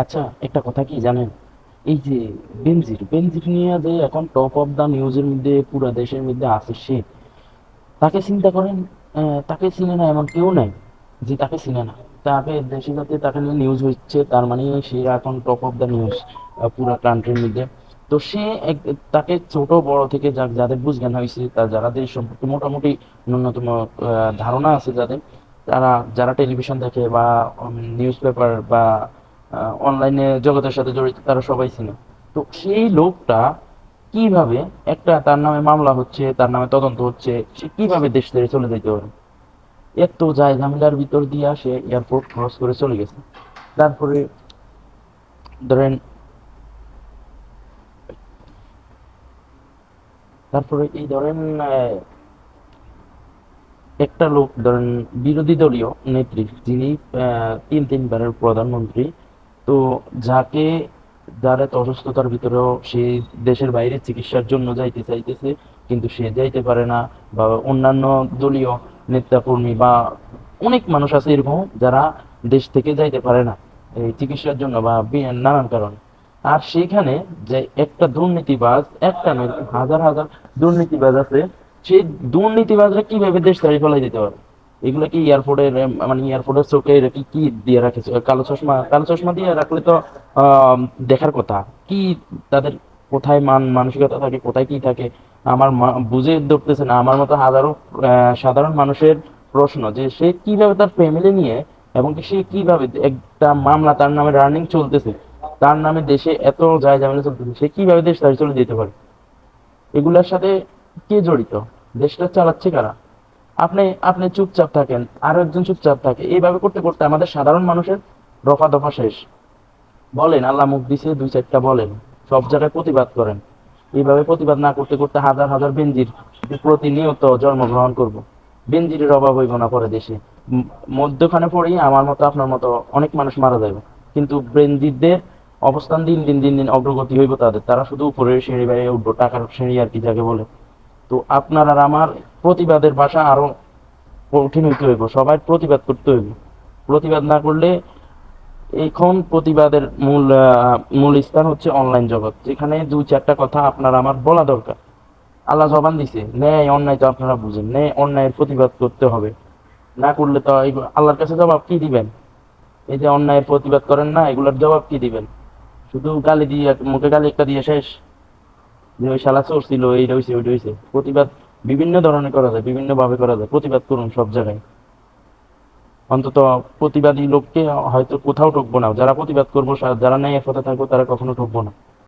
আচ্ছা, একটা কথা কি জানেন? এই যে বেনজির বেনজির নিয়ে যে এখন টপ অফ দা নিউজের মধ্যে পুরা দেশের মধ্যে আছে সে, তাকে চিন্তা করেন। তাকে চিনে না এমন কেউ নাই যে তাকে চিনে না। তাকে দেশে যাতে তাকে নিয়ে নিউজ হচ্ছে, তার মানে সে এখন টপ অফ দ্য নিউজ পুরা কান্ট্রির মধ্যে। তো সে তাকে ছোট বড় থেকে যাদের বুঝ জ্ঞান হয়েছে, তার যারা দেশ সম্পর্কে মোটামুটি ন্যূনতম ধারণা আছে যাদের, তারা যারা টেলিভিশন দেখে বা নিউজ পেপার বা অনলাইনে জগতের সাথে জড়িত, তারা সবাই চিনে। তো সেই লোকটা কিভাবে, একটা তার নামে মামলা হচ্ছে, তার নামে তদন্ত হচ্ছে, সে কিভাবে দেশ ছেড়ে চলে যেতে পারে? এত যায় ঝামেলার ভিতর দিয়ে সে এয়ারপোর্ট ক্রস করে চলে গেছে। তারপরে ধরেন, তারপরে এই ধরেন একটা লোক ধরেন, বিরোধী দলীয় নেত্রী, যিনি তিনবারের প্রধানমন্ত্রী, তো যাকে, যার এত অসুস্থতার ভিতরেও সে দেশের বাইরে চিকিৎসার জন্য যাইতে চাইতেছে, কিন্তু সে যাইতে পারে না। বা অন্যান্য দলীয় নেতাকর্মী বা অনেক মানুষ আছে এরকম যারা দেশ থেকে যাইতে পারে না এই চিকিৎসার জন্য বা নানান কারণে। আর সেখানে যে একটা দুর্নীতিবাজ, একটা নয় হাজার হাজার দুর্নীতিবাজ আছে, সেই দুর্নীতিবাজরা কিভাবে দেশ ছাড়িয়ে ফেলাই দিতে পারে? এগুলো কি এয়ারপোর্টের মানে এয়ারপোর্টের চোখে কি কি দিয়ে রাখে? কালো চশমা, কালো চশমা দিয়ে রাখলে তো আহ, দেখার কথা কি তাদের কোথায় মানসিকতা থাকে, কোথায় কি থাকে? আমার বুঝে ধরতেছে না। আমার মতো হাজারো সাধারণ মানুষের প্রশ্ন যে সে কিভাবে তার ফ্যামিলি নিয়ে, এবং কি সে কিভাবে একটা মামলা তার নামে রানিং চলতেছে, তার নামে দেশে এত যায় ঝামেলা চলতেছে, সে কিভাবে দেশ ছাড়ি চলে যেতে পারে? এগুলার সাথে কে জড়িত? দেশটা চালাচ্ছে কারা? আপনি আপনি চুপচাপ থাকেন, আরো একজন চুপচাপ থাকে, এইভাবে করতে করতে আমাদের সাধারণ মানুষের রফা দফা শেষ। বলেন, আল্লাহ মুখ দিছে দুই চারটা বলেন, সব জায়গায় প্রতিবাদ করেন। এইভাবে প্রতিবাদ না করতে করতে হাজার হাজার বেনজির প্রতিনিয়ত জন্মগ্রহণ করব। বেনজিরের অভাব হইব না পরে দেশে। মধ্যখানে পড়েই আমার মতো আপনার মতো অনেক মানুষ মারা যাবে। কিন্তু বেনজিরদের অবস্থান দিন দিন দিন দিন অগ্রগতি হইব তাদের, তারা শুধু উপরের সিঁড়ি বাইরে উঠবো, টাকার সিঁড়ি আর কি যাকে বলে। তো আপনার আর আমার প্রতিবাদের ভাষা আরো কঠিন হইতে হইব, সবাই প্রতিবাদ করতে হইব। প্রতিবাদ না করলে, এখন প্রতিবাদের মূল স্থান হচ্ছে অনলাইন জগৎ, যেখানে দুই চারটা কথা আপনার আমার বলা দরকার। আল্লাহ জবান দিছে, ন্যায় অন্যায় তো আপনারা বুঝেন, ন্যায় অন্যায়ের প্রতিবাদ করতে হবে। না করলে তো আল্লাহর কাছে জবাব কি দিবেন? এই যে অন্যায়ের প্রতিবাদ করেন না, এগুলোর জবাব কি দিবেন? শুধু গালি দিয়ে, মুখে গালি একটা দিয়ে শেষ, যে ওই শালা চোর ছিল, এইটা হয়েছে ওইটা হয়েছে। প্রতিবাদ বিভিন্ন ধরনের করা যায়, বিভিন্ন ভাবে করা যায়। প্রতিবাদ করুন সব জায়গায়। অন্তত প্রতিবাদী লোককে হয়তো কোথাও ঠকবো না, যারা প্রতিবাদ করবো, যারা ন্যায়ের পথে থাকবো, তারা কখনো ঠকবো না।